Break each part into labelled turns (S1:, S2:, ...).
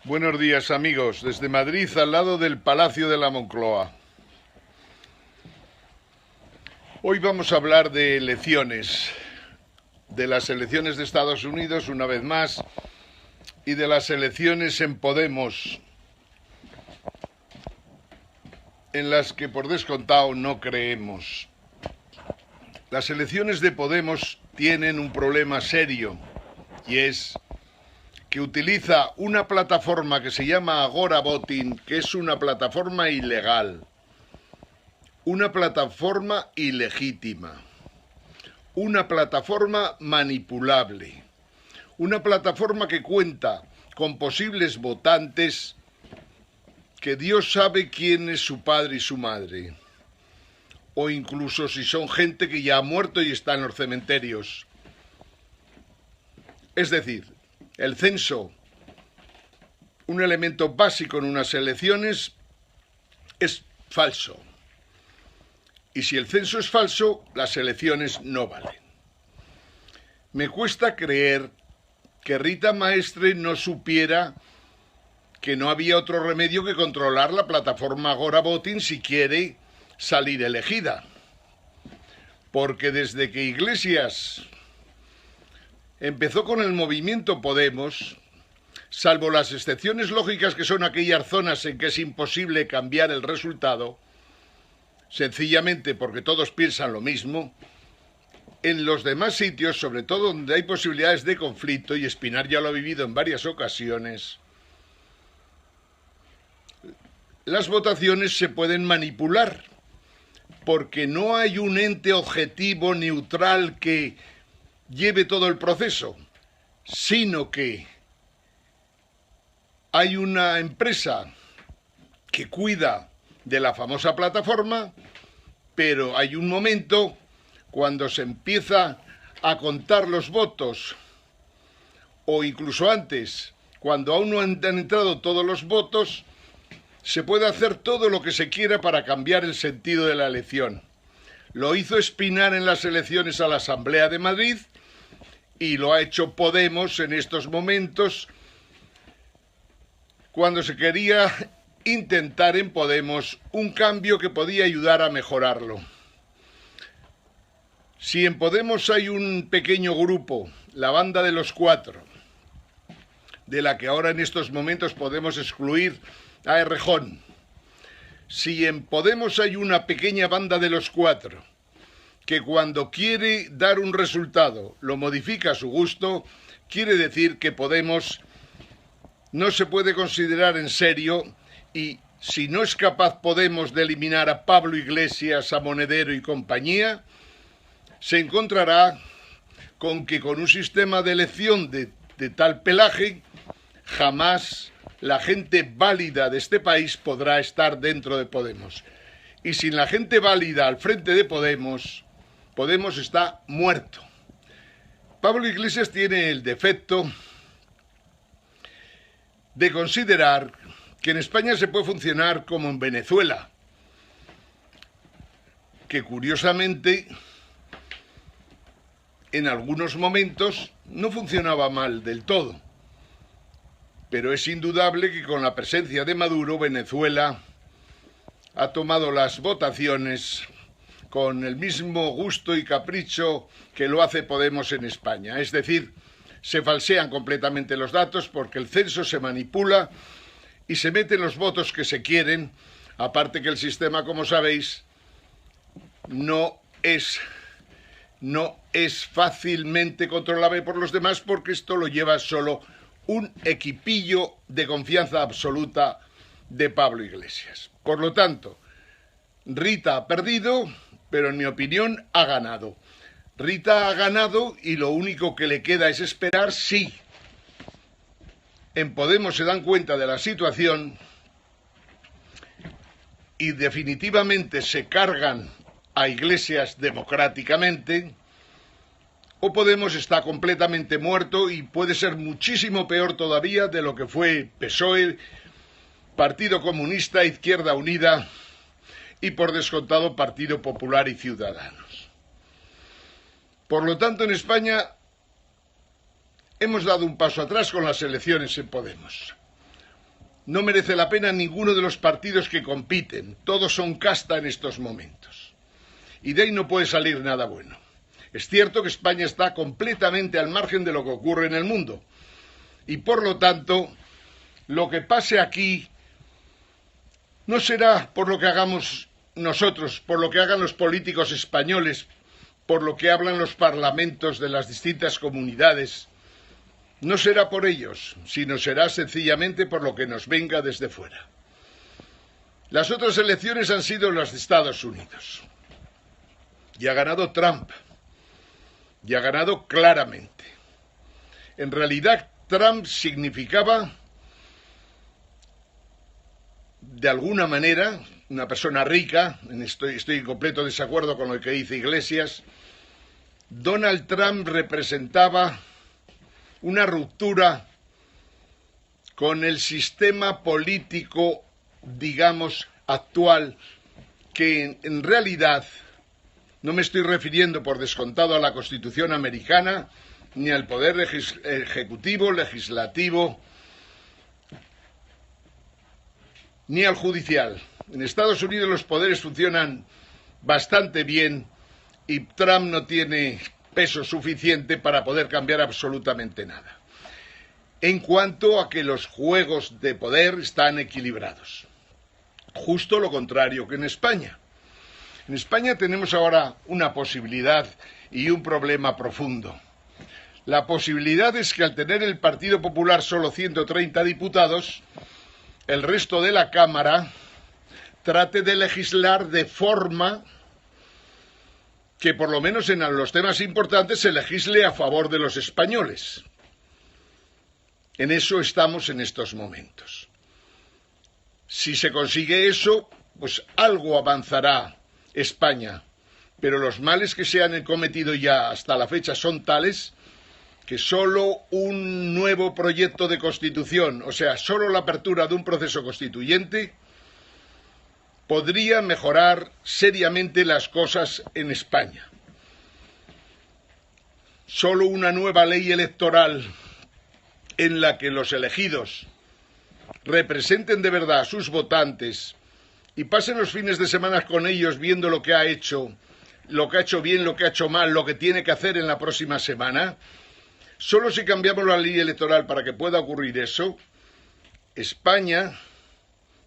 S1: Buenos días, amigos, desde Madrid, al lado del Palacio de la Moncloa. Hoy vamos a hablar de elecciones, de las elecciones de Estados Unidos una vez más y de las elecciones en Podemos, en las que por descontado no creemos. Las elecciones de Podemos tienen un problema serio, y es que utiliza una plataforma que se llama Agora Voting, que es una plataforma ilegal, una plataforma ilegítima, una plataforma manipulable, una plataforma que cuenta con posibles votantes que Dios sabe quién es su padre y su madre, o incluso si son gente que ya ha muerto y está en los cementerios. Es decir, el censo, un elemento básico en unas elecciones, es falso. Y si el censo es falso, las elecciones no valen. Me cuesta creer que Rita Maestre no supiera que no había otro remedio que controlar la plataforma Agora Voting si quiere salir elegida. Porque desde que Iglesias empezó con el movimiento Podemos, salvo las excepciones lógicas que son aquellas zonas en que es imposible cambiar el resultado, sencillamente porque todos piensan lo mismo, en los demás sitios, sobre todo donde hay posibilidades de conflicto, y Espinar ya lo ha vivido en varias ocasiones, las votaciones se pueden manipular, porque no hay un ente objetivo neutral que lleve todo el proceso, sino que hay una empresa que cuida de la famosa plataforma, pero hay un momento cuando se empieza a contar los votos, o incluso antes, cuando aún no han entrado todos los votos, se puede hacer todo lo que se quiera para cambiar el sentido de la elección. Lo hizo Espinar en las elecciones a la Asamblea de Madrid y lo ha hecho Podemos en estos momentos, cuando se quería intentar en Podemos un cambio que podía ayudar a mejorarlo. Si en Podemos hay un pequeño grupo, la banda de los cuatro, de la que ahora en estos momentos podemos excluir a Errejón, si en Podemos hay una pequeña banda de los cuatro que cuando quiere dar un resultado lo modifica a su gusto, quiere decir que Podemos no se puede considerar en serio, y si no es capaz Podemos de eliminar a Pablo Iglesias, a Monedero y compañía, se encontrará con que con un sistema de elección de tal pelaje, jamás la gente válida de este país podrá estar dentro de Podemos. Y sin la gente válida al frente de Podemos, Podemos está muerto. Pablo Iglesias tiene el defecto de considerar que en España se puede funcionar como en Venezuela, que curiosamente en algunos momentos no funcionaba mal del todo. Pero es indudable que con la presencia de Maduro, Venezuela ha tomado las votaciones con el mismo gusto y capricho que lo hace Podemos en España. Es decir, se falsean completamente los datos porque el censo se manipula y se meten los votos que se quieren, aparte que el sistema, como sabéis, no es fácilmente controlable por los demás, porque esto lo lleva solo un equipillo de confianza absoluta de Pablo Iglesias. Por lo tanto, Rita ha perdido, pero en mi opinión ha ganado. Rita ha ganado y lo único que le queda es esperar si en Podemos se dan cuenta de la situación y definitivamente se cargan a Iglesias democráticamente, o Podemos está completamente muerto y puede ser muchísimo peor todavía de lo que fue PSOE, Partido Comunista, Izquierda Unida y por descontado Partido Popular y Ciudadanos. Por lo tanto, en España hemos dado un paso atrás con las elecciones en Podemos. no merece la pena ninguno de los partidos que compiten. Todos son casta en estos momentos. Y de ahí no puede salir nada bueno. Es cierto que España está completamente al margen de lo que ocurre en el mundo. Y por lo tanto, lo que pase aquí no será por lo que hagamos nosotros, por lo que hagan los políticos españoles, por lo que hablan los parlamentos de las distintas comunidades. No será por ellos, sino será sencillamente por lo que nos venga desde fuera. Las otras elecciones han sido las de Estados Unidos. Y ha ganado Trump. Y ha ganado claramente. En realidad, Trump significaba, de alguna manera, una persona rica, estoy en completo desacuerdo con lo que dice Iglesias. Donald Trump representaba una ruptura con el sistema político, digamos, actual, que en realidad no me estoy refiriendo por descontado a la Constitución americana, ni al poder ejecutivo, legislativo, ni al judicial. En Estados Unidos los poderes funcionan bastante bien y Trump no tiene peso suficiente para poder cambiar absolutamente nada. En cuanto a que los juegos de poder están equilibrados. Justo lo contrario que en España. En España tenemos ahora una posibilidad y un problema profundo. La posibilidad es que al tener el Partido Popular solo 130 diputados, el resto de la Cámara trate de legislar de forma que por lo menos en los temas importantes se legisle a favor de los españoles. En eso estamos en estos momentos. Si se consigue eso, pues algo avanzará España, pero los males que se han cometido ya hasta la fecha son tales que solo un nuevo proyecto de constitución, o sea, solo la apertura de un proceso constituyente, podría mejorar seriamente las cosas en España. Solo una nueva ley electoral en la que los elegidos representen de verdad a sus votantes y pasen los fines de semana con ellos viendo lo que ha hecho bien, lo que ha hecho mal, lo que tiene que hacer en la próxima semana. Solo si cambiamos la ley electoral para que pueda ocurrir eso, España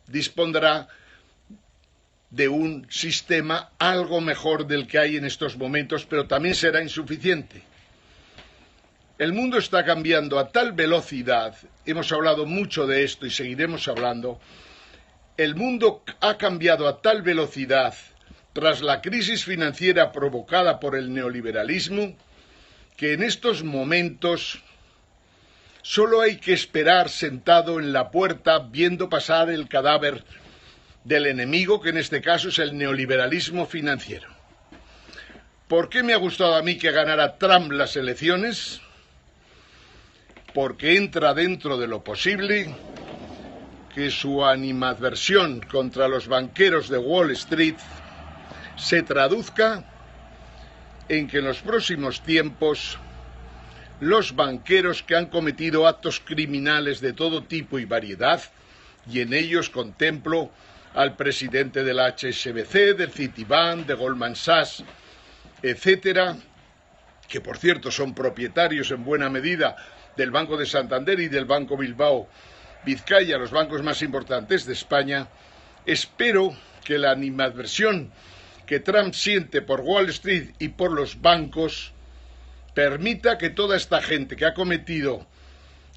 S1: dispondrá de un sistema algo mejor del que hay en estos momentos, pero también será insuficiente. El mundo está cambiando a tal velocidad, hemos hablado mucho de esto y seguiremos hablando, el mundo ha cambiado a tal velocidad tras la crisis financiera provocada por el neoliberalismo, que en estos momentos solo hay que esperar sentado en la puerta viendo pasar el cadáver del enemigo, que en este caso es el neoliberalismo financiero. ¿Por qué me ha gustado a mí que ganara Trump las elecciones? Porque entra dentro de lo posible que su animadversión contra los banqueros de Wall Street se traduzca en que en los próximos tiempos los banqueros que han cometido actos criminales de todo tipo y variedad, y en ellos contemplo al presidente del HSBC, del Citibank, de Goldman Sachs, etcétera, que por cierto son propietarios en buena medida del Banco de Santander y del Banco Bilbao Vizcaya, los bancos más importantes de España. Espero que la animadversión que Trump siente por Wall Street y por los bancos permita que toda esta gente que ha cometido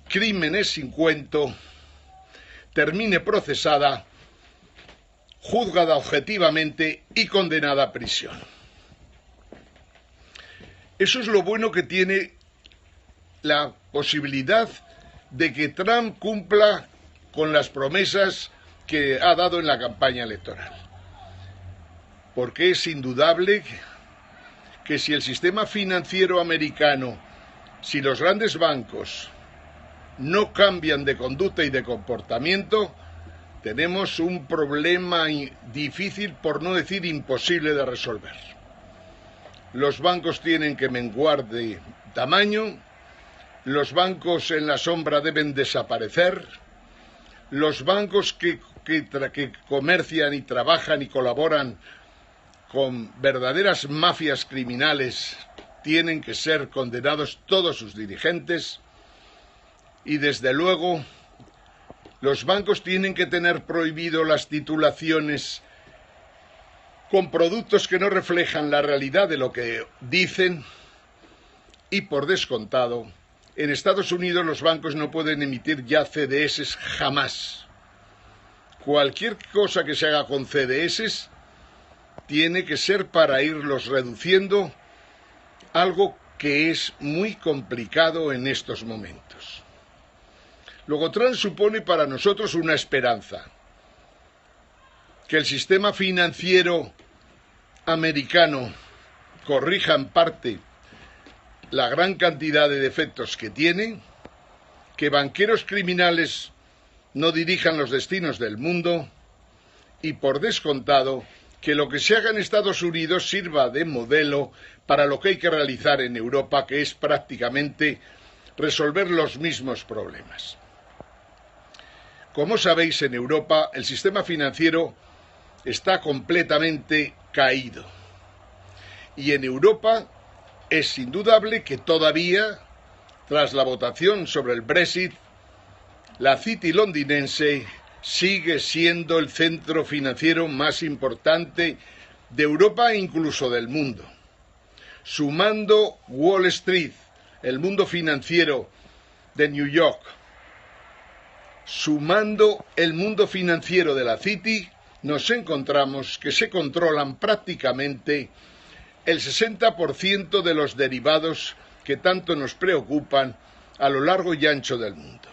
S1: crímenes sin cuento termine procesada, juzgada objetivamente y condenada a prisión. Eso es lo bueno que tiene la posibilidad de que Trump cumpla con las promesas que ha dado en la campaña electoral. Porque es indudable que si el sistema financiero americano, si los grandes bancos no cambian de conducta y de comportamiento, tenemos un problema difícil, por no decir imposible, de resolver. Los bancos tienen que menguar de tamaño, los bancos en la sombra deben desaparecer, los bancos que comercian y trabajan y colaboran con verdaderas mafias criminales tienen que ser condenados todos sus dirigentes, y desde luego los bancos tienen que tener prohibido las titulaciones con productos que no reflejan la realidad de lo que dicen, y por descontado, en Estados Unidos los bancos no pueden emitir ya CDS jamás. Cualquier cosa que se haga con CDS tiene que ser para irlos reduciendo, algo que es muy complicado en estos momentos. Luego, Trump supone para nosotros una esperanza: que el sistema financiero americano corrija en parte la gran cantidad de defectos que tiene, que banqueros criminales no dirijan los destinos del mundo, y por descontado que lo que se haga en Estados Unidos sirva de modelo para lo que hay que realizar en Europa, que es prácticamente resolver los mismos problemas. Como sabéis, en Europa el sistema financiero está completamente caído, y en Europa es indudable que todavía, tras la votación sobre el Brexit, la City londinense sigue siendo el centro financiero más importante de Europa e incluso del mundo. Sumando Wall Street, el mundo financiero de New York, sumando el mundo financiero de la City, nos encontramos que se controlan prácticamente el 60% de los derivados que tanto nos preocupan a lo largo y ancho del mundo.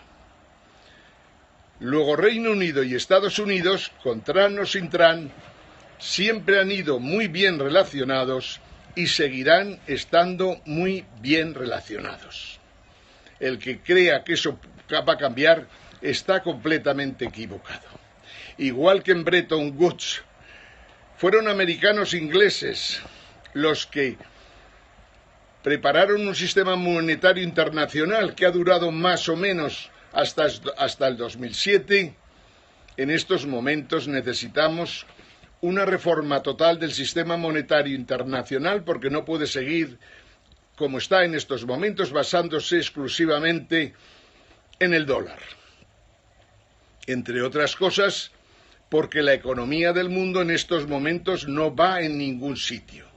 S1: Luego, Reino Unido y Estados Unidos, con Trump o sin Trump, siempre han ido muy bien relacionados y seguirán estando muy bien relacionados. El que crea que eso va a cambiar está completamente equivocado. Igual que en Bretton Woods, fueron americanos e ingleses los que prepararon un sistema monetario internacional que ha durado más o menos hasta el 2007, en estos momentos necesitamos una reforma total del sistema monetario internacional, porque no puede seguir como está en estos momentos, basándose exclusivamente en el dólar. Entre otras cosas, porque la economía del mundo en estos momentos no va en ningún sitio.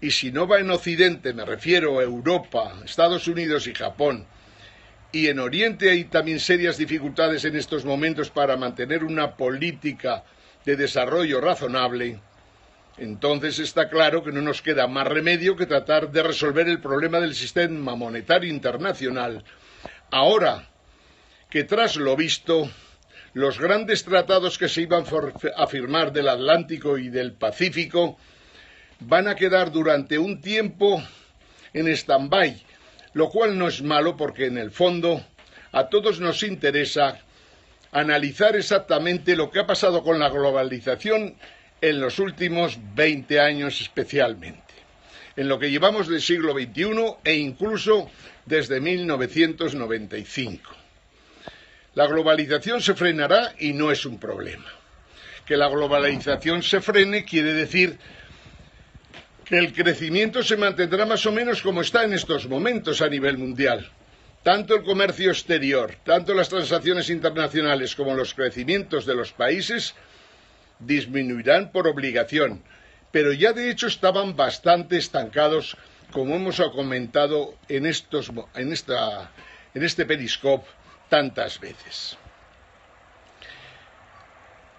S1: Y si no va en Occidente, me refiero a Europa, Estados Unidos y Japón, y en Oriente hay también serias dificultades en estos momentos para mantener una política de desarrollo razonable, entonces está claro que no nos queda más remedio que tratar de resolver el problema del sistema monetario internacional, ahora que, tras lo visto, los grandes tratados que se iban a firmar del Atlántico y del Pacífico van a quedar durante un tiempo en stand-by, lo cual no es malo, porque en el fondo a todos nos interesa analizar exactamente lo que ha pasado con la globalización en los últimos 20 años especialmente, en lo que llevamos del siglo XXI e incluso desde 1995. La globalización se frenará y no es un problema. Que la globalización se frene quiere decir que el crecimiento se mantendrá más o menos como está en estos momentos a nivel mundial. Tanto el comercio exterior, tanto las transacciones internacionales como los crecimientos de los países disminuirán por obligación, pero ya de hecho estaban bastante estancados, como hemos comentado en este periscope tantas veces.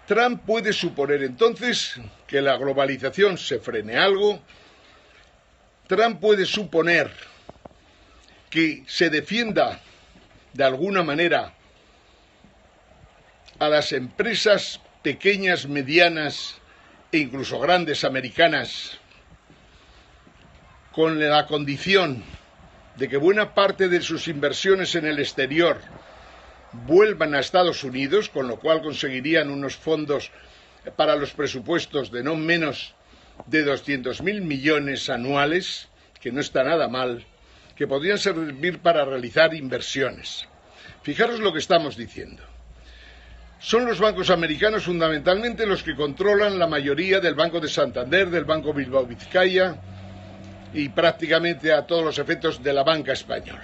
S1: Trump puede suponer entonces que la globalización se frene algo. Trump puede suponer que se defienda de alguna manera a las empresas pequeñas, medianas e incluso grandes americanas, con la condición de que buena parte de sus inversiones en el exterior vuelvan a Estados Unidos, con lo cual conseguirían unos fondos para los presupuestos de no menos de 200.000 millones anuales, que no está nada mal, que podrían servir para realizar inversiones. Fijaros lo que estamos diciendo. Son los bancos americanos fundamentalmente los que controlan la mayoría del Banco de Santander, del Banco Bilbao Vizcaya y prácticamente a todos los efectos de la banca española.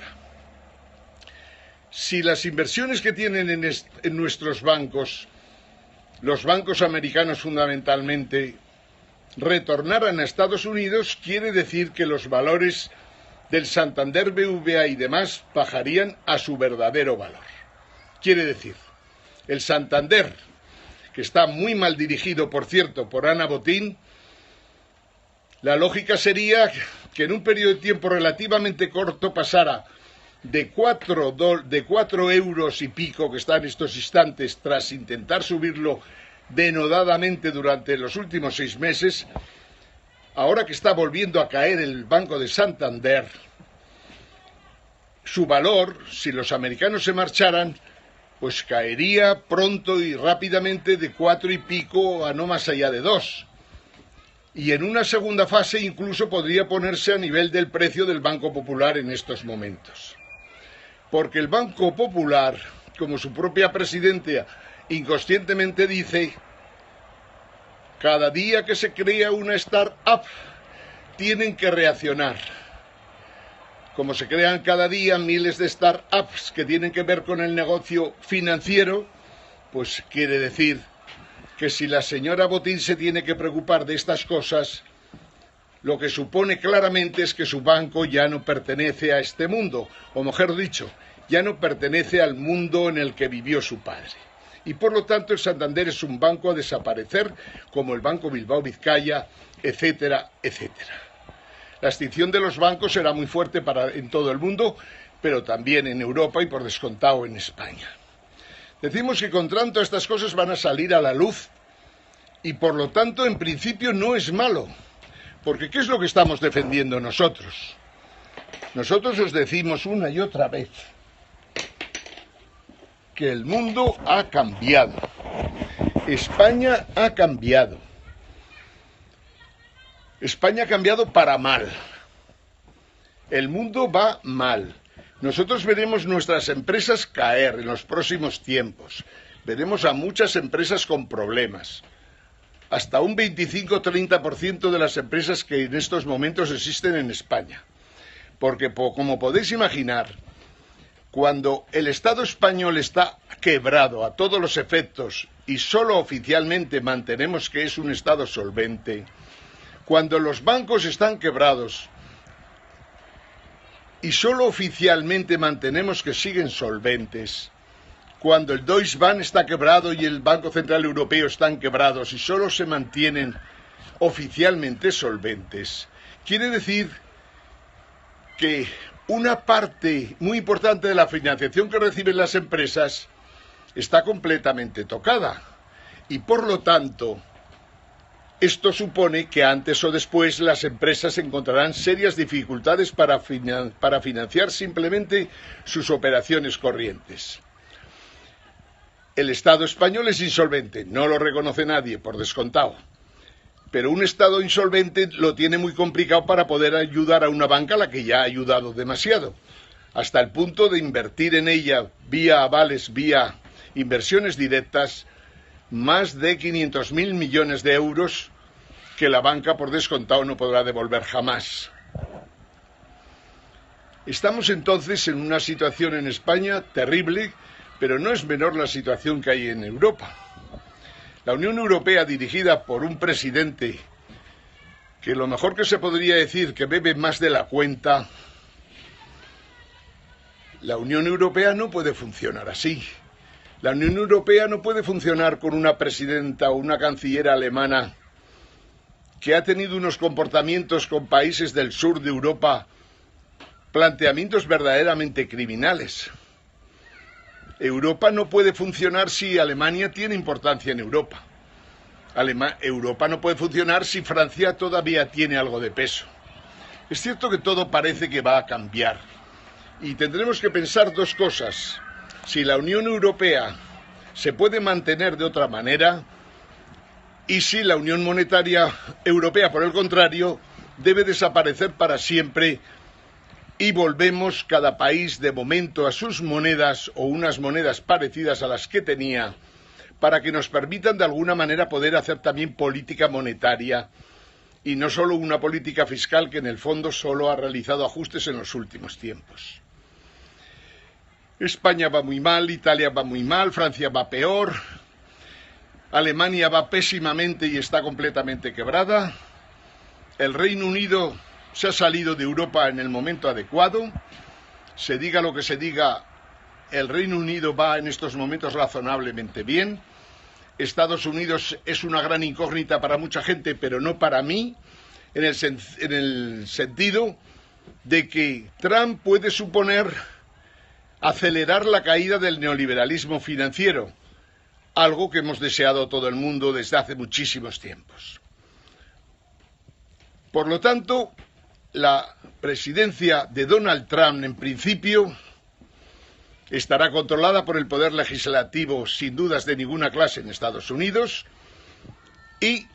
S1: Si las inversiones que tienen en nuestros bancos, los bancos americanos fundamentalmente, retornaran a Estados Unidos, quiere decir que los valores del Santander, BVA y demás bajarían a su verdadero valor. Quiere decir, el Santander, que está muy mal dirigido, por cierto, por Ana Botín, la lógica sería que en un periodo de tiempo relativamente corto pasara de 4 euros y pico, que está en estos instantes, tras intentar subirlo denodadamente durante los últimos 6 meses, ahora que está volviendo a caer el Banco de Santander, su valor, si los americanos se marcharan, pues caería pronto y rápidamente de 4 y pico a no más allá de 2. Y en una segunda fase incluso podría ponerse a nivel del precio del Banco Popular en estos momentos. Porque el Banco Popular, como su propia presidenta inconscientemente dice, cada día que se crea una startup tienen que reaccionar. Como se crean cada día miles de startups que tienen que ver con el negocio financiero, pues quiere decir que si la señora Botín se tiene que preocupar de estas cosas, lo que supone claramente es que su banco ya no pertenece a este mundo, o mejor dicho, ya no pertenece al mundo en el que vivió su padre. Y por lo tanto el Santander es un banco a desaparecer, como el Banco Bilbao Vizcaya, etcétera, etcétera. La extinción de los bancos será muy fuerte en todo el mundo, pero también en Europa y por descontado en España. Decimos que con tanto estas cosas van a salir a la luz y por lo tanto en principio no es malo, porque ¿qué es lo que estamos defendiendo nosotros? Nosotros os decimos una y otra vez que el mundo ha cambiado, España ha cambiado. España ha cambiado para mal. El mundo va mal. Nosotros veremos nuestras empresas caer en los próximos tiempos. Veremos a muchas empresas con problemas. Hasta un 25-30% de las empresas que en estos momentos existen en España. Porque, como podéis imaginar, cuando el Estado español está quebrado a todos los efectos y solo oficialmente mantenemos que es un Estado solvente, cuando los bancos están quebrados y solo oficialmente mantenemos que siguen solventes, cuando el Deutsche Bank está quebrado y el Banco Central Europeo están quebrados y solo se mantienen oficialmente solventes, quiere decir que una parte muy importante de la financiación que reciben las empresas está completamente tocada y por lo tanto esto supone que antes o después las empresas encontrarán serias dificultades para financiar simplemente sus operaciones corrientes. El Estado español es insolvente, no lo reconoce nadie, por descontado. Pero un Estado insolvente lo tiene muy complicado para poder ayudar a una banca a la que ya ha ayudado demasiado, hasta el punto de invertir en ella vía avales, vía inversiones directas, más de 500.000 millones de euros que la banca por descontado no podrá devolver jamás. Estamos entonces en una situación en España terrible, pero no es menor la situación que hay en Europa. La Unión Europea, dirigida por un presidente que lo mejor que se podría decir que bebe más de la cuenta, la Unión Europea no puede funcionar así. La Unión Europea no puede funcionar con una presidenta o una canciller alemana que ha tenido unos comportamientos con países del sur de Europa, planteamientos verdaderamente criminales. Europa no puede funcionar si Alemania tiene importancia en Europa. Europa no puede funcionar si Francia todavía tiene algo de peso. Es cierto que todo parece que va a cambiar y tendremos que pensar dos cosas. Si la Unión Europea se puede mantener de otra manera y si la Unión Monetaria Europea, por el contrario, debe desaparecer para siempre y volvemos cada país de momento a sus monedas o unas monedas parecidas a las que tenía para que nos permitan de alguna manera poder hacer también política monetaria y no solo una política fiscal que en el fondo solo ha realizado ajustes en los últimos tiempos. España va muy mal, Italia va muy mal, Francia va peor, Alemania va pésimamente y está completamente quebrada, el Reino Unido se ha salido de Europa en el momento adecuado, se diga lo que se diga, el Reino Unido va en estos momentos razonablemente bien. Estados Unidos es una gran incógnita para mucha gente, pero no para mí, en el sentido de que Trump puede suponer acelerar la caída del neoliberalismo financiero, algo que hemos deseado todo el mundo desde hace muchísimos tiempos. Por lo tanto, la presidencia de Donald Trump, en principio, estará controlada por el poder legislativo sin dudas de ninguna clase en Estados Unidos y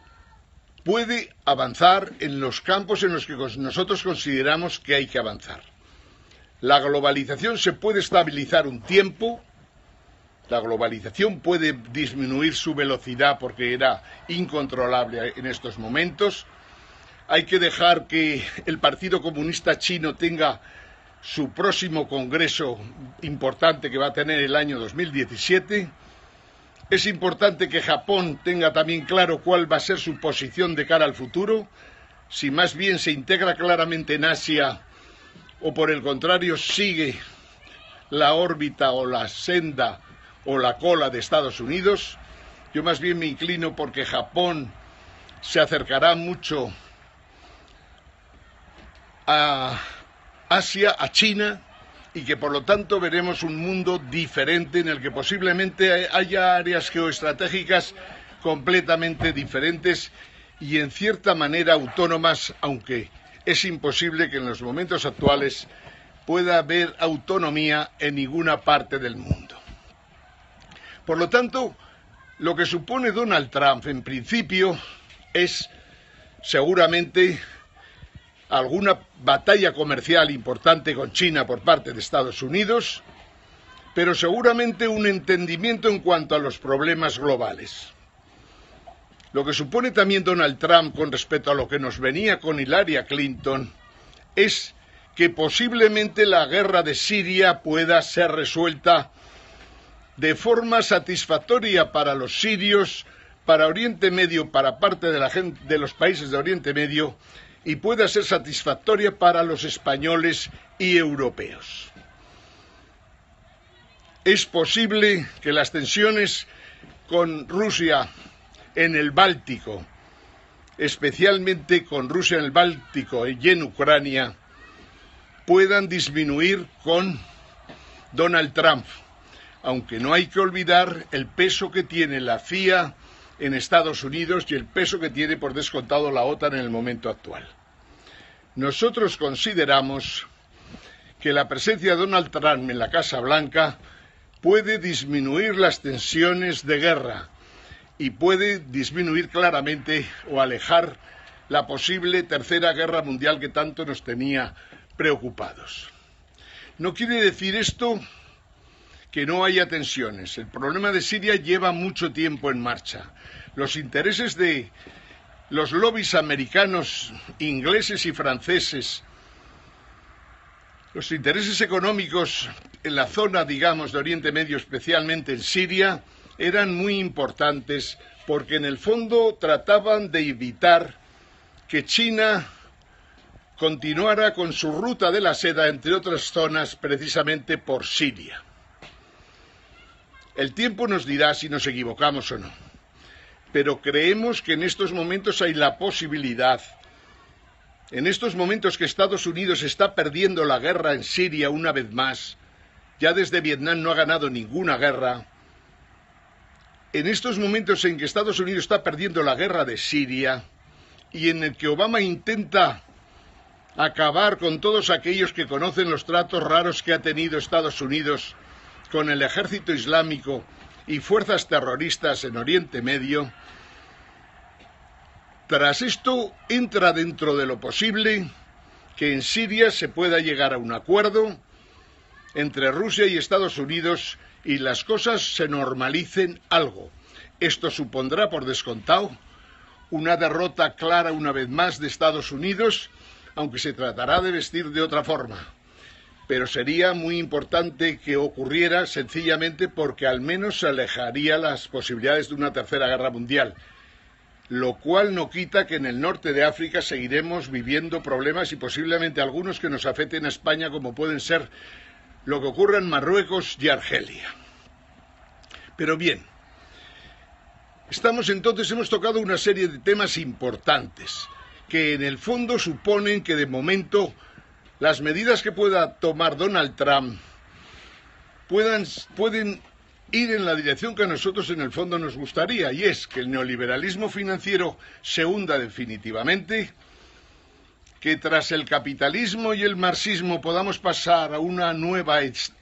S1: puede avanzar en los campos en los que nosotros consideramos que hay que avanzar. La globalización se puede estabilizar un tiempo, la globalización puede disminuir su velocidad porque era incontrolable en estos momentos. Hay que dejar que el Partido Comunista Chino tenga su próximo congreso importante que va a tener el año 2017. Es importante que Japón tenga también claro cuál va a ser su posición de cara al futuro, si más bien se integra claramente en Asia o por el contrario sigue la órbita o la senda o la cola de Estados Unidos. Yo más bien me inclino porque Japón se acercará mucho a Asia, a China, y que por lo tanto veremos un mundo diferente en el que posiblemente haya áreas geoestratégicas completamente diferentes y en cierta manera autónomas, aunque es imposible que en los momentos actuales pueda haber autonomía en ninguna parte del mundo. Por lo tanto, lo que supone Donald Trump en principio es seguramente alguna batalla comercial importante con China por parte de Estados Unidos, pero seguramente un entendimiento en cuanto a los problemas globales. Lo que supone también Donald Trump con respecto a lo que nos venía con Hillary Clinton es que posiblemente la guerra de Siria pueda ser resuelta de forma satisfactoria para los sirios, para Oriente Medio, para parte de la gente de los países de Oriente Medio, y pueda ser satisfactoria para los españoles y europeos. Es posible que las tensiones con Rusia en el Báltico, especialmente con Rusia en el Báltico y en Ucrania, puedan disminuir con Donald Trump, aunque no hay que olvidar el peso que tiene la CIA en Estados Unidos y el peso que tiene por descontado la OTAN en el momento actual. Nosotros consideramos que la presencia de Donald Trump en la Casa Blanca puede disminuir las tensiones de guerra y puede disminuir claramente o alejar la posible tercera guerra mundial que tanto nos tenía preocupados. No quiere decir esto que no haya tensiones. El problema de Siria lleva mucho tiempo en marcha. Los intereses de los lobbies americanos, ingleses y franceses, los intereses económicos en la zona, digamos, de Oriente Medio, especialmente en Siria, eran muy importantes porque en el fondo trataban de evitar que China continuara con su ruta de la seda, entre otras zonas, precisamente por Siria. El tiempo nos dirá si nos equivocamos o no, pero creemos que en estos momentos hay la posibilidad, en estos momentos que Estados Unidos está perdiendo la guerra en Siria una vez más, ya desde Vietnam no ha ganado ninguna guerra, en estos momentos en que Estados Unidos está perdiendo la guerra de Siria y en el que Obama intenta acabar con todos aquellos que conocen los tratos raros que ha tenido Estados Unidos con el ejército islámico y fuerzas terroristas en Oriente Medio, tras esto entra dentro de lo posible que en Siria se pueda llegar a un acuerdo entre Rusia y Estados Unidos y las cosas se normalicen algo. Esto supondrá, por descontado, una derrota clara una vez más de Estados Unidos, aunque se tratará de vestir de otra forma. Pero sería muy importante que ocurriera sencillamente porque al menos se alejaría las posibilidades de una tercera guerra mundial, lo cual no quita que en el norte de África seguiremos viviendo problemas y posiblemente algunos que nos afecten a España, como pueden ser lo que ocurre en Marruecos y Argelia. Pero bien, hemos tocado una serie de temas importantes que en el fondo suponen que de momento las medidas que pueda tomar Donald Trump pueden ir en la dirección que a nosotros en el fondo nos gustaría, y es que el neoliberalismo financiero se hunda definitivamente, que tras el capitalismo y el marxismo podamos pasar a una nueva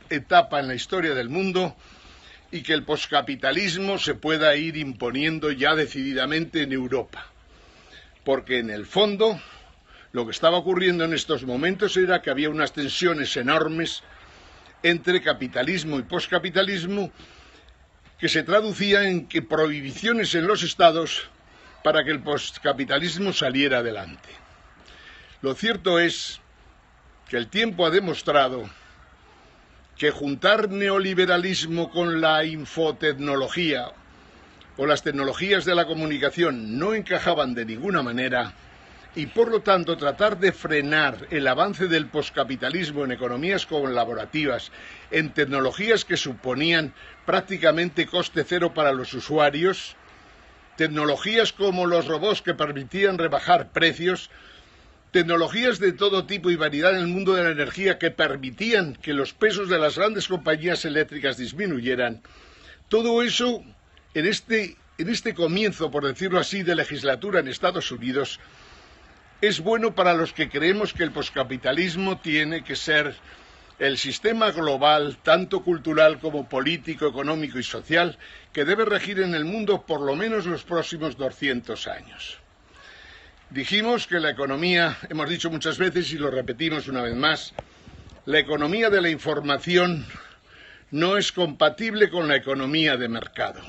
S1: etapa en la historia del mundo y que el poscapitalismo se pueda ir imponiendo ya decididamente en Europa. Porque en el fondo lo que estaba ocurriendo en estos momentos era que había unas tensiones enormes entre capitalismo y poscapitalismo que se traducía en que prohibiciones en los estados para que el poscapitalismo saliera adelante. Lo cierto es que el tiempo ha demostrado que juntar neoliberalismo con la infotecnología o las tecnologías de la comunicación no encajaban de ninguna manera y por lo tanto tratar de frenar el avance del poscapitalismo en economías colaborativas, en tecnologías que suponían prácticamente coste cero para los usuarios, tecnologías como los robots que permitían rebajar precios, tecnologías de todo tipo y variedad en el mundo de la energía que permitían que los pesos de las grandes compañías eléctricas disminuyeran. Todo eso, en este comienzo, por decirlo así, de legislatura en Estados Unidos, es bueno para los que creemos que el poscapitalismo tiene que ser el sistema global, tanto cultural como político, económico y social, que debe regir en el mundo por lo menos los próximos 200 años. Dijimos que la economía, hemos dicho muchas veces y lo repetimos una vez más, la economía de la información no es compatible con la economía de mercado.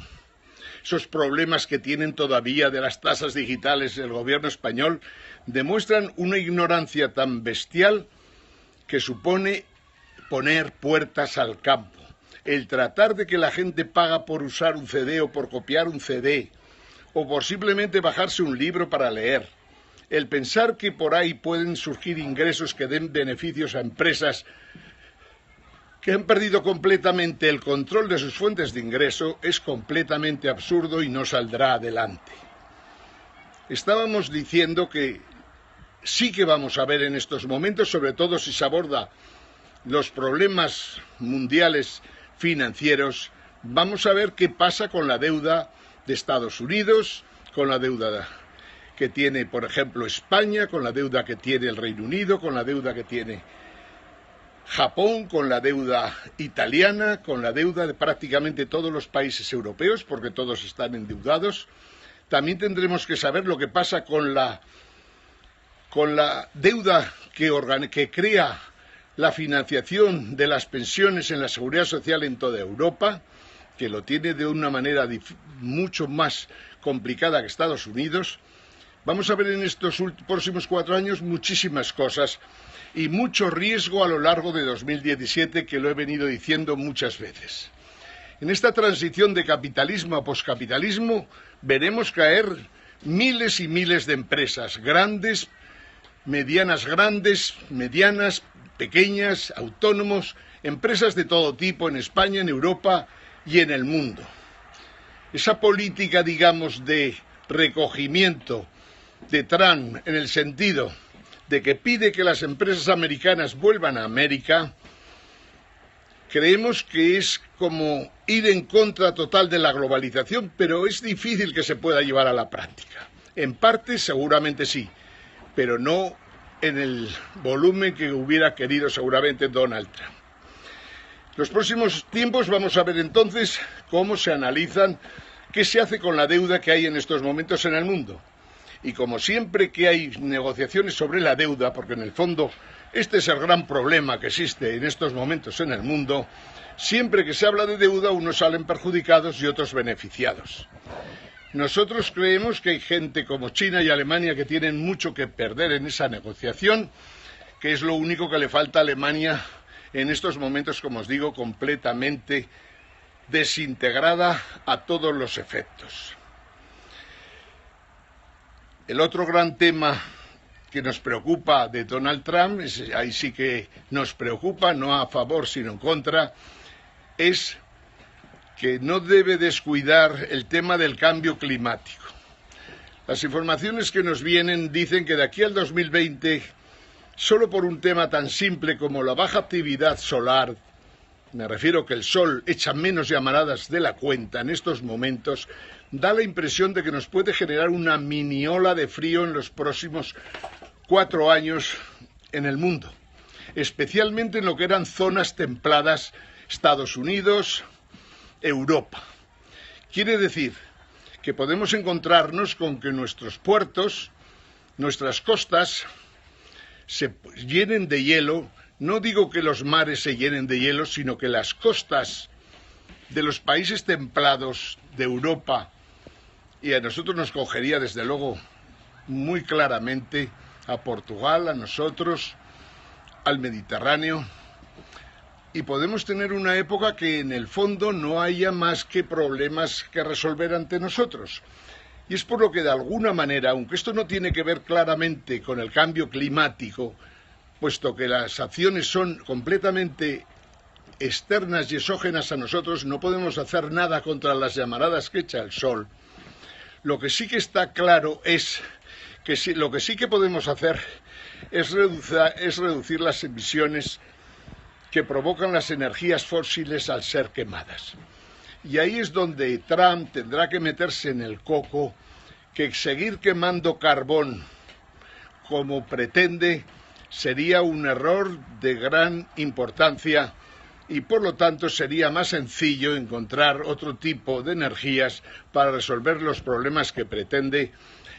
S1: Esos problemas que tienen todavía de las tasas digitales del gobierno español demuestran una ignorancia tan bestial que supone poner puertas al campo. El tratar de que la gente paga por usar un CD o por copiar un CD o por simplemente bajarse un libro para leer. El pensar que por ahí pueden surgir ingresos que den beneficios a empresas que han perdido completamente el control de sus fuentes de ingreso es completamente absurdo y no saldrá adelante. Estábamos diciendo que sí que vamos a ver en estos momentos, sobre todo si se aborda los problemas mundiales financieros, vamos a ver qué pasa con la deuda de Estados Unidos, con la deuda que tiene, por ejemplo, España, con la deuda que tiene el Reino Unido, con la deuda que tiene Japón, con la deuda italiana, con la deuda de prácticamente todos los países europeos, porque todos están endeudados. También tendremos que saber lo que pasa con la deuda que crea la financiación de las pensiones en la seguridad social en toda Europa, que lo tiene de una manera mucho más complicada que Estados Unidos. Vamos a ver en estos próximos 4 años muchísimas cosas y mucho riesgo a lo largo de 2017, que lo he venido diciendo muchas veces. En esta transición de capitalismo a poscapitalismo veremos caer miles y miles de empresas, grandes, medianas, pequeñas, autónomos, empresas de todo tipo en España, en Europa y en el mundo. Esa política, digamos, de recogimiento de Trump en el sentido de que pide que las empresas americanas vuelvan a América, creemos que es como ir en contra total de la globalización, pero es difícil que se pueda llevar a la práctica. En parte seguramente sí, pero no en el volumen que hubiera querido seguramente Donald Trump. Los próximos tiempos vamos a ver entonces cómo se analizan, qué se hace con la deuda que hay en estos momentos en el mundo. Y como siempre que hay negociaciones sobre la deuda, porque en el fondo este es el gran problema que existe en estos momentos en el mundo, Siempre que se habla de deuda, unos salen perjudicados y otros beneficiados. Nosotros creemos que hay gente como China y Alemania que tienen mucho que perder en esa negociación, que es lo único que le falta a Alemania en estos momentos, como os digo, completamente desintegrada a todos los efectos. El otro gran tema que nos preocupa de Donald Trump, ahí sí que nos preocupa, no a favor sino en contra, es que no debe descuidar el tema del cambio climático. Las informaciones que nos vienen dicen que de aquí al 2020, solo por un tema tan simple como la baja actividad solar, me refiero que el sol echa menos llamaradas de la cuenta en estos momentos, da la impresión de que nos puede generar una mini ola de frío en los próximos 4 años en el mundo, especialmente en lo que eran zonas templadas, Estados Unidos, Europa. Quiere decir que podemos encontrarnos con que nuestros puertos, nuestras costas, se llenen de hielo. No digo que los mares se llenen de hielo, sino que las costas de los países templados de Europa, y a nosotros nos cogería desde luego muy claramente a Portugal, a nosotros, al Mediterráneo, y podemos tener una época que en el fondo no haya más que problemas que resolver ante nosotros. Y es por lo que de alguna manera, aunque esto no tiene que ver claramente con el cambio climático, puesto que las acciones son completamente externas y exógenas a nosotros, no podemos hacer nada contra las llamaradas que echa el sol. Lo que sí que está claro es que lo que sí que podemos hacer es reducir las emisiones que provocan las energías fósiles al ser quemadas. Y ahí es donde Trump tendrá que meterse en el coco, que seguir quemando carbón como pretende sería un error de gran importancia y por lo tanto sería más sencillo encontrar otro tipo de energías para resolver los problemas que pretende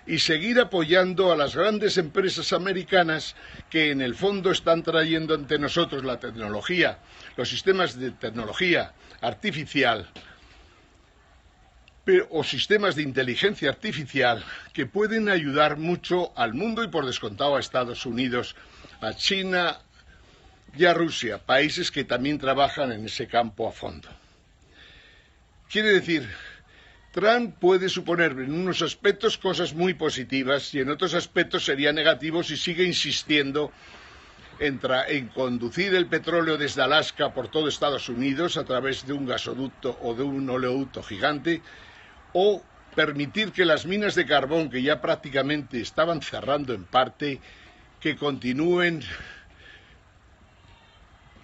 S1: y seguir apoyando a las grandes empresas americanas que en el fondo están trayendo ante nosotros la tecnología, los sistemas de tecnología artificial o sistemas de inteligencia artificial que pueden ayudar mucho al mundo y por descontado a Estados Unidos, a China y a Rusia, países que también trabajan en ese campo a fondo. Quiere decir, Trump puede suponer en unos aspectos cosas muy positivas y en otros aspectos sería negativo si sigue insistiendo en conducir el petróleo desde Alaska por todo Estados Unidos a través de un gasoducto o de un oleoducto gigante, o permitir que las minas de carbón, que ya prácticamente estaban cerrando en parte, que continúen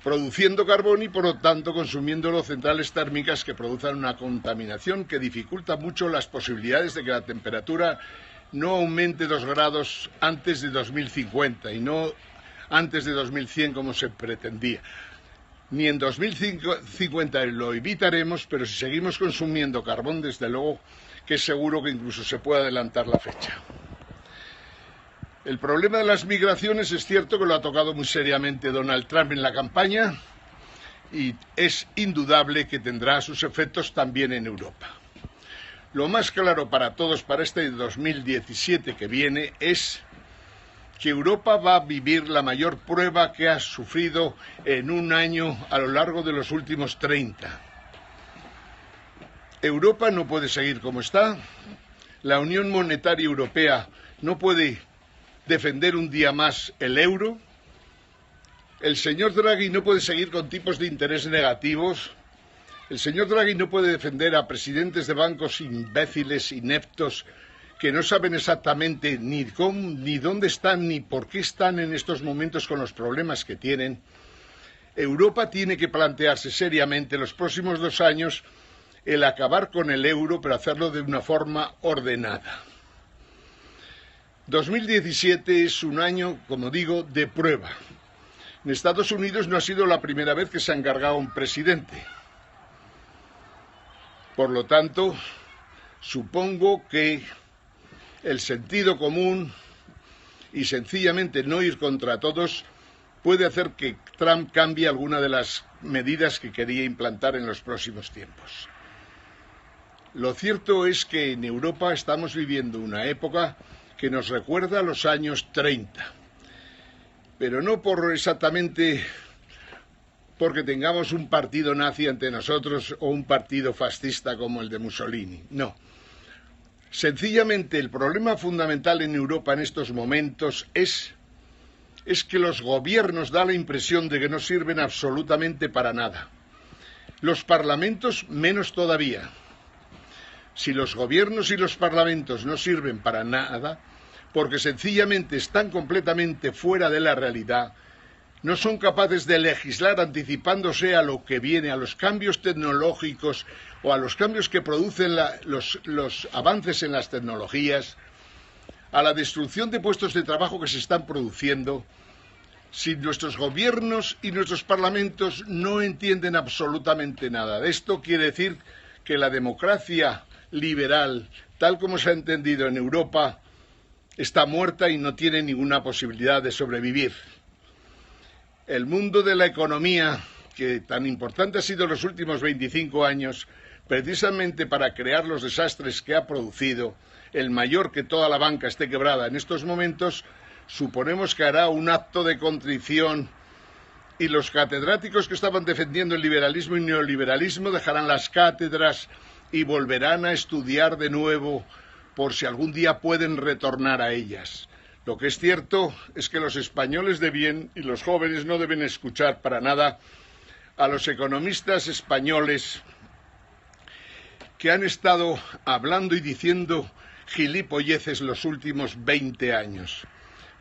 S1: produciendo carbón y por lo tanto consumiendo centrales térmicas que produzcan una contaminación que dificulta mucho las posibilidades de que la temperatura no aumente 2 grados antes de 2050 y no antes de 2100 como se pretendía. Ni en 2050 lo evitaremos, pero si seguimos consumiendo carbón, desde luego que es seguro que incluso se puede adelantar la fecha. El problema de las migraciones es cierto que lo ha tocado muy seriamente Donald Trump en la campaña y es indudable que tendrá sus efectos también en Europa. Lo más claro para todos para este 2017 que viene es que Europa va a vivir la mayor prueba que ha sufrido en un año a lo largo de los últimos 30. Europa no puede seguir como está, la Unión Monetaria Europea no puede defender un día más el euro, el señor Draghi no puede seguir con tipos de interés negativos, el señor Draghi no puede defender a presidentes de bancos imbéciles, ineptos, que no saben exactamente ni cómo, ni dónde están, ni por qué están en estos momentos con los problemas que tienen. Europa tiene que plantearse seriamente los próximos 2 años el acabar con el euro, pero hacerlo de una forma ordenada. 2017 es un año, como digo, de prueba. En Estados Unidos no ha sido la primera vez que se ha encargado un presidente. Por lo tanto, supongo que el sentido común y sencillamente no ir contra todos puede hacer que Trump cambie alguna de las medidas que quería implantar en los próximos tiempos. Lo cierto es que en Europa estamos viviendo una época que nos recuerda a los años 30, pero no por exactamente porque tengamos un partido nazi ante nosotros o un partido fascista como el de Mussolini, no. Sencillamente el problema fundamental en Europa en estos momentos es que los gobiernos dan la impresión de que no sirven absolutamente para nada. Los parlamentos menos todavía. Si los gobiernos y los parlamentos no sirven para nada, porque sencillamente están completamente fuera de la realidad, no son capaces de legislar anticipándose a lo que viene, a los cambios tecnológicos o a los cambios que producen los avances en las tecnologías, a la destrucción de puestos de trabajo que se están produciendo. Si nuestros gobiernos y nuestros parlamentos no entienden absolutamente nada de esto, quiere decir que la democracia liberal, tal como se ha entendido en Europa, está muerta y no tiene ninguna posibilidad de sobrevivir. El mundo de la economía, que tan importante ha sido en los últimos 25 años, precisamente para crear los desastres que ha producido, el mayor, que toda la banca esté quebrada en estos momentos, suponemos que hará un acto de contrición y los catedráticos que estaban defendiendo el liberalismo y neoliberalismo dejarán las cátedras y volverán a estudiar de nuevo por si algún día pueden retornar a ellas. Lo que es cierto es que los españoles de bien y los jóvenes no deben escuchar para nada a los economistas españoles que han estado hablando y diciendo gilipolleces los últimos 20 años,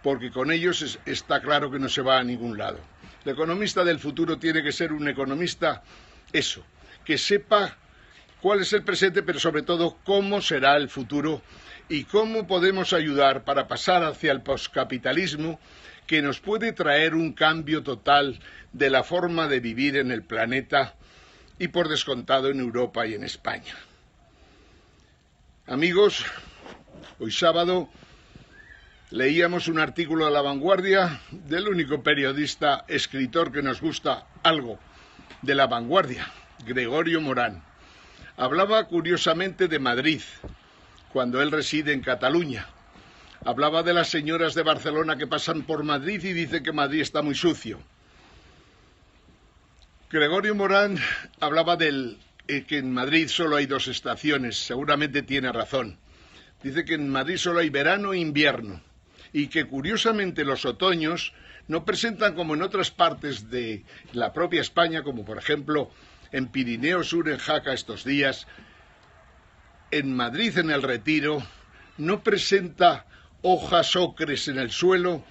S1: porque con ellos está claro que no se va a ningún lado. El economista del futuro tiene que ser un economista, eso, que sepa cuál es el presente, pero sobre todo cómo será el futuro y cómo podemos ayudar para pasar hacia el poscapitalismo, que nos puede traer un cambio total de la forma de vivir en el planeta y por descontado en Europa y en España. Amigos, hoy sábado leíamos un artículo de La Vanguardia del único periodista, escritor que nos gusta algo de La Vanguardia, Gregorio Morán. Hablaba curiosamente de Madrid, cuando él reside en Cataluña. Hablaba de las señoras de Barcelona que pasan por Madrid y dice que Madrid está muy sucio. Gregorio Morán hablaba que en Madrid solo hay 2 estaciones, seguramente tiene razón. Dice que en Madrid solo hay verano e invierno y que curiosamente los otoños no presentan como en otras partes de la propia España, como por ejemplo en Pirineo Sur, en Jaca estos días. En Madrid, en el Retiro, no presenta hojas ocres en el suelo,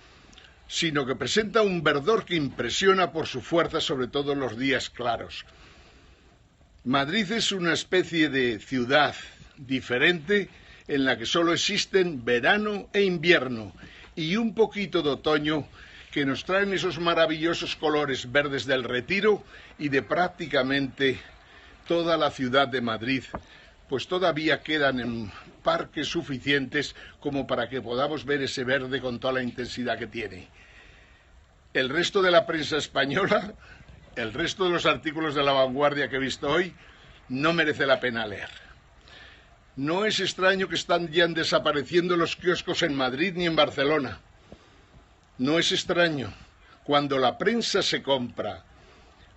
S1: sino que presenta un verdor que impresiona por su fuerza, sobre todo en los días claros. Madrid es una especie de ciudad diferente en la que solo existen verano e invierno y un poquito de otoño, que nos traen esos maravillosos colores verdes del Retiro y de prácticamente toda la ciudad de Madrid, pues todavía quedan en parques suficientes como para que podamos ver ese verde con toda la intensidad que tiene. El resto de la prensa española, el resto de los artículos de La Vanguardia que he visto hoy, no merece la pena leer. No es extraño que están ya desapareciendo los kioscos en Madrid ni en Barcelona. No es extraño. Cuando la prensa se compra,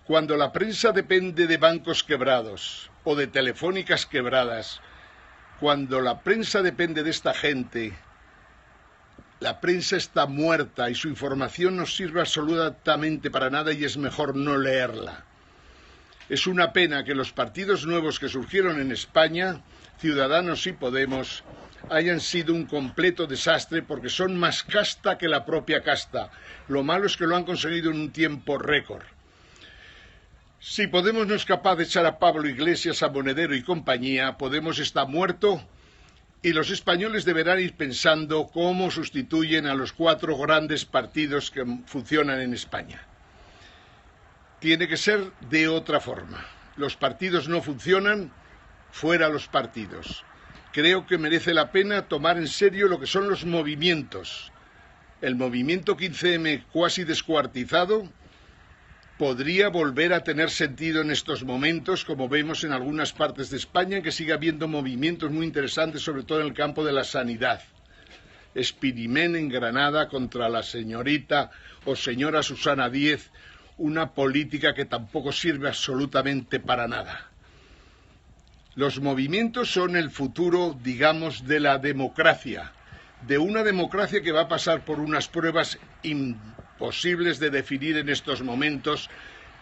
S1: cuando la prensa depende de bancos quebrados o de telefónicas quebradas, cuando la prensa depende de esta gente, la prensa está muerta y su información no sirve absolutamente para nada y es mejor no leerla. Es una pena que los partidos nuevos que surgieron en España, Ciudadanos y Podemos, hayan sido un completo desastre porque son más casta que la propia casta. Lo malo es que lo han conseguido en un tiempo récord. Si Podemos no es capaz de echar a Pablo Iglesias, a Monedero y compañía, Podemos está muerto y los españoles deberán ir pensando cómo sustituyen a los 4 grandes partidos que funcionan en España. Tiene que ser de otra forma. Los partidos no funcionan, fuera los partidos. Creo que merece la pena tomar en serio lo que son los movimientos. el movimiento 15M cuasi descuartizado podría volver a tener sentido en estos momentos, como vemos en algunas partes de España, que sigue habiendo movimientos muy interesantes, sobre todo en el campo de la sanidad. Experimén en Granada contra la señorita o señora Susana Díez, una política que tampoco sirve absolutamente para nada. Los movimientos son el futuro, digamos, de la democracia, de una democracia que va a pasar por unas pruebas imposibles de definir en estos momentos,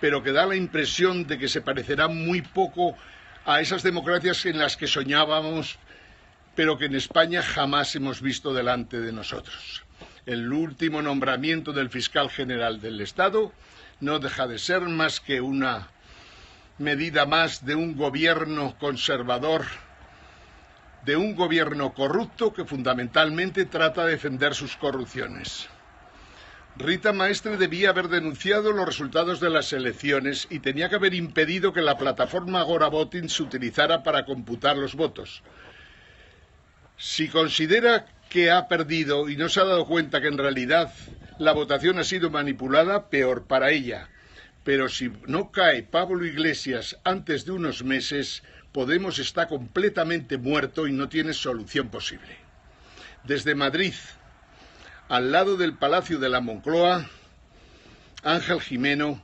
S1: pero que da la impresión de que se parecerá muy poco a esas democracias en las que soñábamos, pero que en España jamás hemos visto delante de nosotros. El último nombramiento del fiscal general del Estado no deja de ser más que una medida más de un gobierno conservador, de un gobierno corrupto que fundamentalmente trata de defender sus corrupciones. Rita Maestre debía haber denunciado los resultados de las elecciones y tenía que haber impedido que la plataforma Agora Voting se utilizara para computar los votos. Si considera que ha perdido y no se ha dado cuenta que en realidad la votación ha sido manipulada, peor para ella. Pero si no cae Pablo Iglesias antes de unos meses, Podemos está completamente muerto y no tiene solución posible. Desde Madrid, al lado del Palacio de la Moncloa, Ángel Gimeno,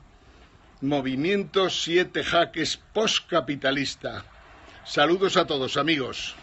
S1: Movimiento 7 Jaques postcapitalista. Saludos a todos, amigos.